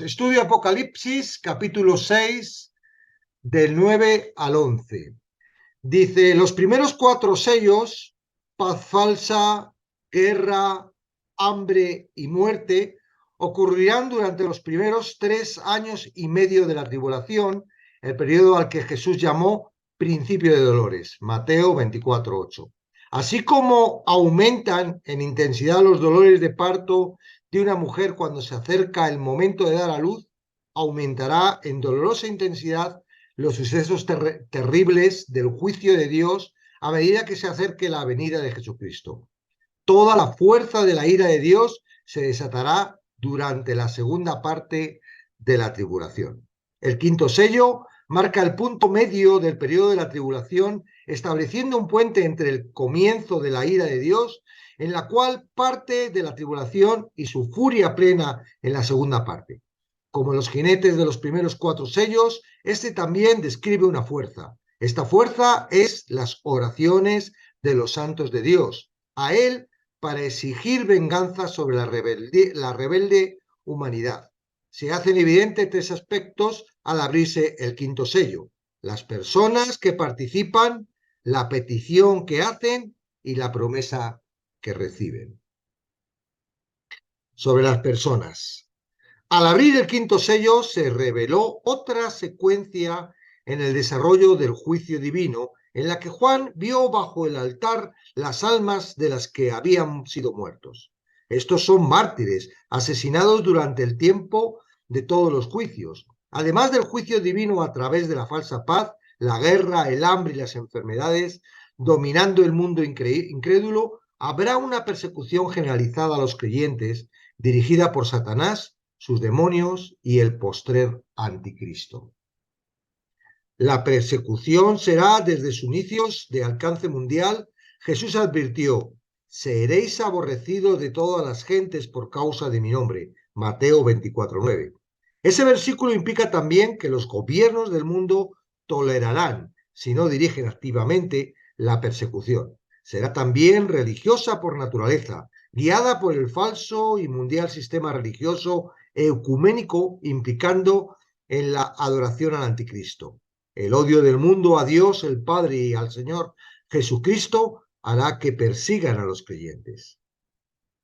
Estudio Apocalipsis, capítulo 6, del 9 al 11. Dice, los primeros 4 sellos, paz falsa, guerra, hambre y muerte, ocurrirán durante los primeros 3 años y medio de la tribulación, el periodo al que Jesús llamó principio de dolores, Mateo 24:8. Así como aumentan en intensidad los dolores de parto de una mujer cuando se acerca el momento de dar a luz, aumentará en dolorosa intensidad los sucesos terribles del juicio de Dios a medida que se acerque la venida de Jesucristo. Toda la fuerza de la ira de Dios se desatará durante la segunda parte de la tribulación. El quinto sello marca el punto medio del periodo de la tribulación, estableciendo un puente entre el comienzo de la ira de Dios, en la cual parte de la tribulación y su furia plena en la segunda parte. Como los jinetes de los primeros 4 sellos, este también describe una fuerza. Esta fuerza es las oraciones de los santos de Dios, a Él para exigir venganza sobre la rebelde humanidad. Se hacen evidentes 3 aspectos al abrirse el quinto sello: las personas que participan, la petición que hacen y la promesa que reciben. Sobre las personas. Al abrir el quinto sello se reveló otra secuencia en el desarrollo del juicio divino, en la que Juan vio bajo el altar las almas de las que habían sido muertos. Estos son mártires, asesinados durante el tiempo de todos los juicios. Además del juicio divino a través de la falsa paz, la guerra, el hambre y las enfermedades, dominando el mundo incrédulo, habrá una persecución generalizada a los creyentes, dirigida por Satanás, sus demonios y el postrer anticristo. La persecución será desde sus inicios de alcance mundial. Jesús advirtió: seréis aborrecidos de todas las gentes por causa de mi nombre. Mateo 24:9. Ese versículo implica también que los gobiernos del mundo tolerarán, si no dirigen activamente, la persecución. Será también religiosa por naturaleza, guiada por el falso y mundial sistema religioso ecuménico, implicando en la adoración al anticristo. El odio del mundo a Dios, el Padre, y al Señor Jesucristo hará que persigan a los creyentes.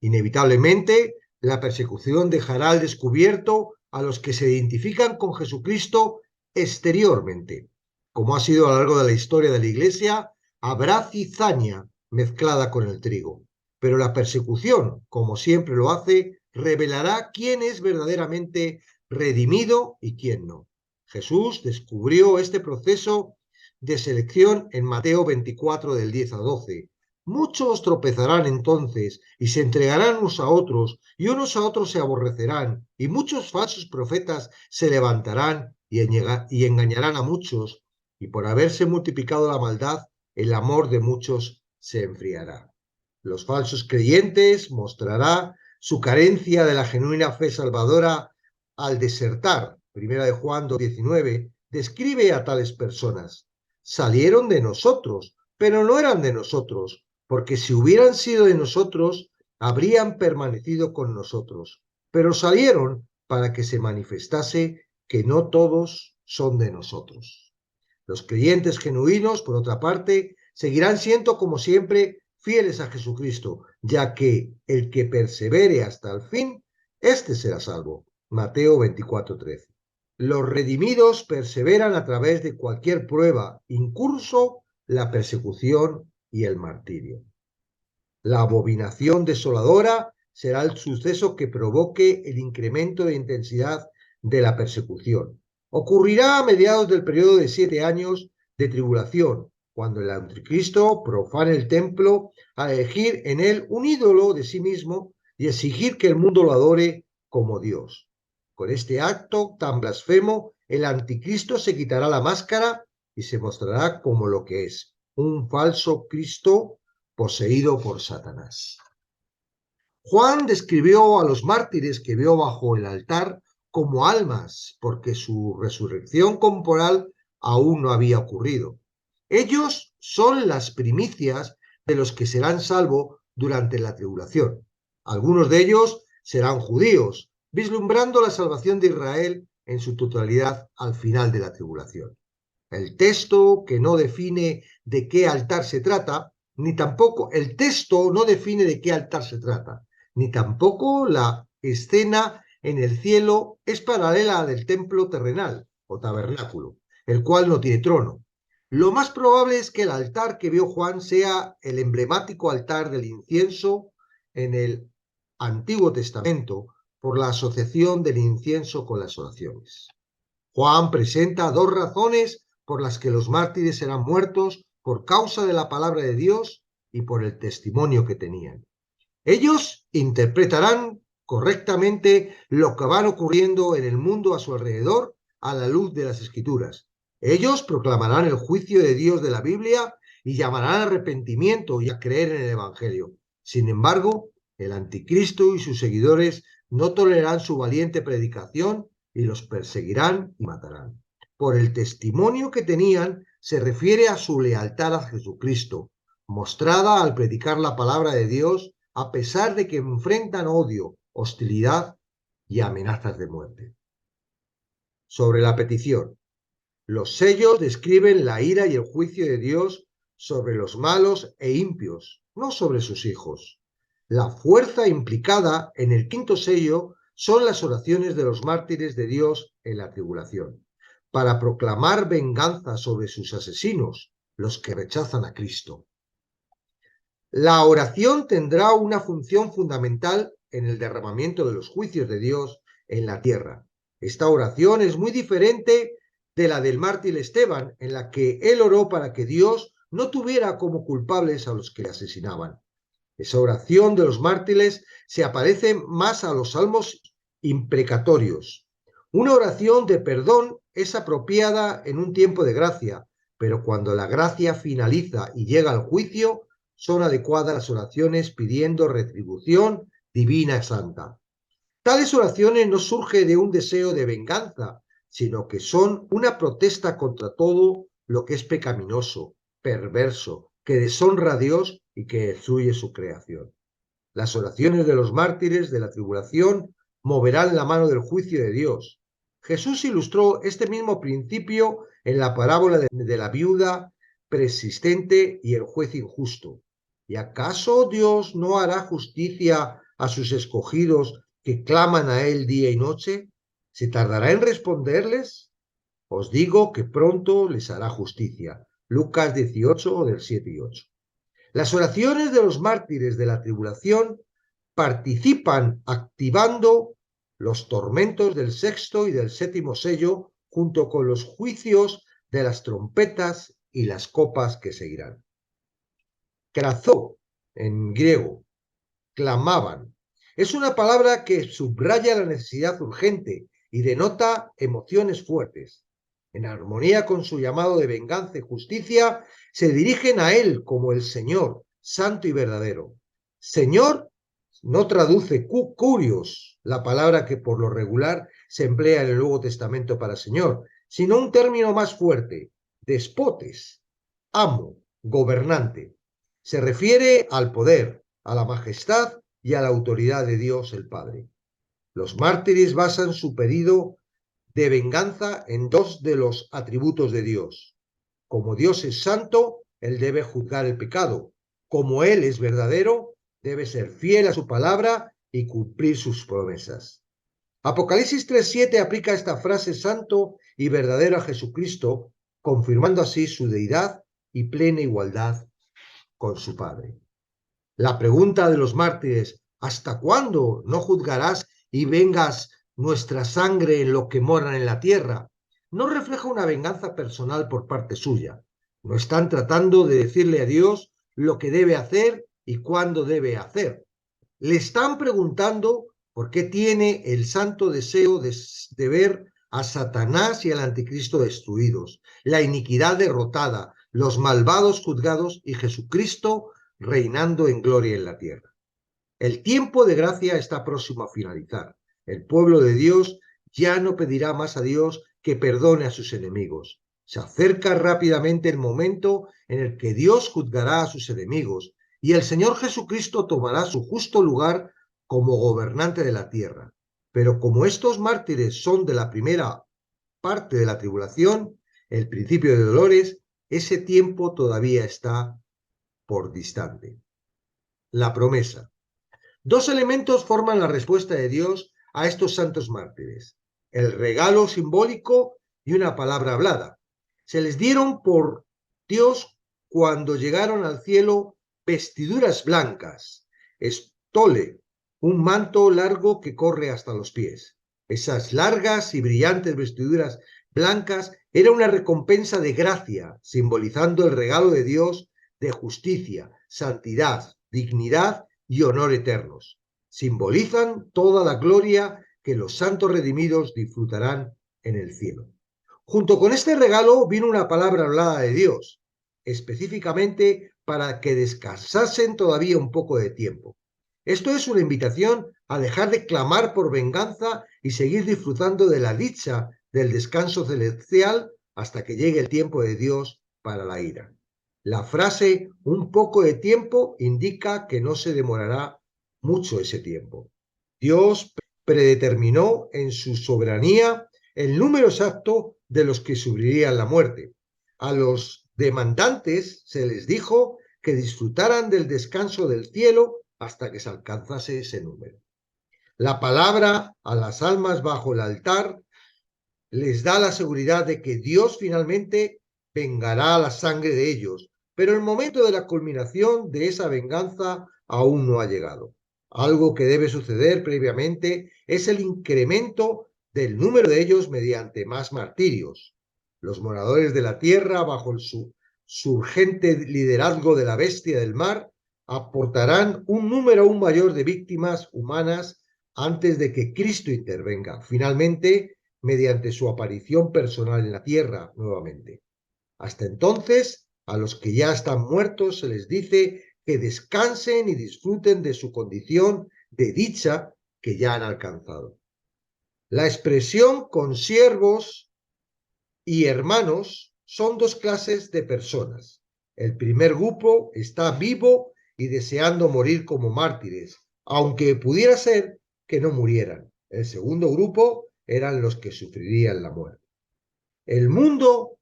Inevitablemente, la persecución dejará al descubierto a los que se identifican con Jesucristo exteriormente. Como ha sido a lo largo de la historia de la Iglesia, habrá cizaña mezclada con el trigo. Pero la persecución, como siempre lo hace, revelará quién es verdaderamente redimido y quién no. Jesús descubrió este proceso de selección en Mateo 24, del 10 al 12. Muchos tropezarán entonces y se entregarán unos a otros, y unos a otros se aborrecerán, y muchos falsos profetas se levantarán y engañarán a muchos, y por haberse multiplicado la maldad, el amor de muchos se enfriará. Los falsos creyentes mostrarán su carencia de la genuina fe salvadora al desertar. Primera de Juan 2:19 describe a tales personas: salieron de nosotros, pero no eran de nosotros, porque si hubieran sido de nosotros, habrían permanecido con nosotros. Pero salieron para que se manifestase que no todos son de nosotros. Los creyentes genuinos, por otra parte, seguirán siendo, como siempre, fieles a Jesucristo, ya que el que persevere hasta el fin, éste será salvo. Mateo 24:13. Los redimidos perseveran a través de cualquier prueba, incluso la persecución y el martirio. La abominación desoladora será el suceso que provoque el incremento de intensidad de la persecución. Ocurrirá a mediados del periodo de 7 años de tribulación, cuando el anticristo profane el templo a elegir en él un ídolo de sí mismo y exigir que el mundo lo adore como Dios. Con este acto tan blasfemo, el anticristo se quitará la máscara y se mostrará como lo que es: un falso Cristo poseído por Satanás. Juan describió a los mártires que vio bajo el altar como almas, porque su resurrección corporal aún no había ocurrido. Ellos son las primicias de los que serán salvos durante la tribulación. Algunos de ellos serán judíos, vislumbrando la salvación de Israel en su totalidad al final de la tribulación. El texto que no define de qué altar se trata, ni tampoco el texto no define de qué altar se trata, ni tampoco la escena en el cielo es paralela a la del templo terrenal o tabernáculo, el cual no tiene trono. Lo más probable es que el altar que vio Juan sea el emblemático altar del incienso en el Antiguo Testamento por la asociación del incienso con las oraciones. Juan presenta dos razones por las que los mártires serán muertos por causa de la palabra de Dios y por el testimonio que tenían. Ellos interpretarán correctamente lo que van ocurriendo en el mundo a su alrededor a la luz de las Escrituras. Ellos proclamarán el juicio de Dios de la Biblia y llamarán al arrepentimiento y a creer en el Evangelio. Sin embargo, el anticristo y sus seguidores no tolerarán su valiente predicación y los perseguirán y matarán. Por el testimonio que tenían, se refiere a su lealtad a Jesucristo, mostrada al predicar la palabra de Dios a pesar de que enfrentan odio, hostilidad y amenazas de muerte. Sobre la petición. Los sellos describen la ira y el juicio de Dios sobre los malos e impios, no sobre sus hijos. La fuerza implicada en el quinto sello son las oraciones de los mártires de Dios en la tribulación, para proclamar venganza sobre sus asesinos, los que rechazan a Cristo. La oración tendrá una función fundamental en el derramamiento de los juicios de Dios en la tierra. Esta oración es muy diferente de la del mártir Esteban, en la que él oró para que Dios no tuviera como culpables a los que le asesinaban. Esa oración de los mártires se aparece más a los salmos imprecatorios. Una oración de perdón es apropiada en un tiempo de gracia, pero cuando la gracia finaliza y llega al juicio, son adecuadas las oraciones pidiendo retribución divina y santa. Tales oraciones no surgen de un deseo de venganza, sino que son una protesta contra todo lo que es pecaminoso, perverso, que deshonra a Dios y que destruye su creación. Las oraciones de los mártires de la tribulación moverán la mano del juicio de Dios. Jesús ilustró este mismo principio en la parábola de la viuda persistente y el juez injusto. ¿Y acaso Dios no hará justicia a sus escogidos que claman a Él día y noche? ¿Se tardará en responderles? Os digo que pronto les hará justicia. Lucas 18, del 7 y 8. Las oraciones de los mártires de la tribulación participan activando los tormentos del sexto y del séptimo sello junto con los juicios de las trompetas y las copas que seguirán. Krazó, en griego, clamaban. Es una palabra que subraya la necesidad urgente y denota emociones fuertes. En armonía con su llamado de venganza y justicia, se dirigen a él como el Señor, santo y verdadero. Señor no traduce curios, la palabra que por lo regular se emplea en el Nuevo Testamento para Señor, sino un término más fuerte, despotes, amo, gobernante. Se refiere al poder, a la majestad y a la autoridad de Dios el Padre. Los mártires basan su pedido de venganza en dos de los atributos de Dios. Como Dios es santo, Él debe juzgar el pecado. Como Él es verdadero, debe ser fiel a su palabra y cumplir sus promesas. Apocalipsis 3:7 aplica esta frase santo y verdadero a Jesucristo, confirmando así su deidad y plena igualdad con su Padre. La pregunta de los mártires, ¿hasta cuándo no juzgarás y vengas nuestra sangre en lo que moran en la tierra? No refleja una venganza personal por parte suya. No están tratando de decirle a Dios lo que debe hacer y cuándo debe hacer. Le están preguntando por qué tiene el santo deseo de ver a Satanás y al anticristo destruidos, la iniquidad derrotada, los malvados juzgados y Jesucristo reinando en gloria en la tierra. El tiempo de gracia está próximo a finalizar. El pueblo de Dios ya no pedirá más a Dios que perdone a sus enemigos. Se acerca rápidamente el momento en el que Dios juzgará a sus enemigos y el Señor Jesucristo tomará su justo lugar como gobernante de la tierra. Pero como estos mártires son de la primera parte de la tribulación, el principio de dolores, ese tiempo todavía está por distante. La promesa. Dos elementos forman la respuesta de Dios a estos santos mártires: el regalo simbólico y una palabra hablada. Se les dieron por Dios cuando llegaron al cielo vestiduras blancas, estole, un manto largo que corre hasta los pies. Esas largas y brillantes vestiduras blancas eran una recompensa de gracia, simbolizando el regalo de Dios de justicia, santidad, dignidad y honor eternos. Simbolizan toda la gloria que los santos redimidos disfrutarán en el cielo. Junto con este regalo vino una palabra hablada de Dios, específicamente para que descansasen todavía un poco de tiempo. Esto es una invitación a dejar de clamar por venganza y seguir disfrutando de la dicha del descanso celestial hasta que llegue el tiempo de Dios para la ira. La frase "un poco de tiempo" indica que no se demorará mucho ese tiempo. Dios predeterminó en su soberanía el número exacto de los que sufrirían la muerte. A los demandantes se les dijo que disfrutaran del descanso del cielo hasta que se alcanzase ese número. La palabra a las almas bajo el altar les da la seguridad de que Dios finalmente vengará la sangre de ellos, pero el momento de la culminación de esa venganza aún no ha llegado. Algo que debe suceder previamente es el incremento del número de ellos mediante más martirios. Los moradores de la tierra, bajo el urgente liderazgo de la bestia del mar, aportarán un número aún mayor de víctimas humanas antes de que Cristo intervenga, finalmente, mediante su aparición personal en la tierra nuevamente. Hasta entonces, a los que ya están muertos se les dice que descansen y disfruten de su condición de dicha que ya han alcanzado. La expresión consiervos y hermanos son dos clases de personas. El primer grupo está vivo y deseando morir como mártires, aunque pudiera ser que no murieran. El segundo grupo eran los que sufrirían la muerte. El mundo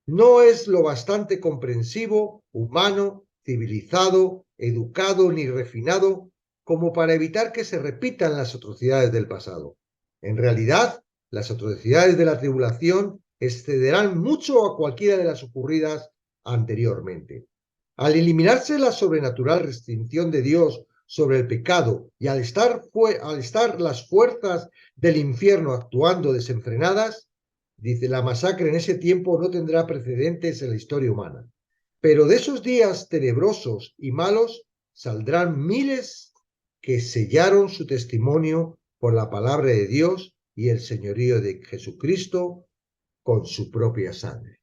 no es lo bastante comprensivo, humano, civilizado, educado ni refinado como para evitar que se repitan las atrocidades del pasado. En realidad, las atrocidades de la tribulación excederán mucho a cualquiera de las ocurridas anteriormente. Al eliminarse la sobrenatural restricción de Dios sobre el pecado y al estar las fuerzas del infierno actuando desenfrenadas, dice, la masacre en ese tiempo no tendrá precedentes en la historia humana. Pero de esos días tenebrosos y malos saldrán miles que sellaron su testimonio por la palabra de Dios y el señorío de Jesucristo con su propia sangre.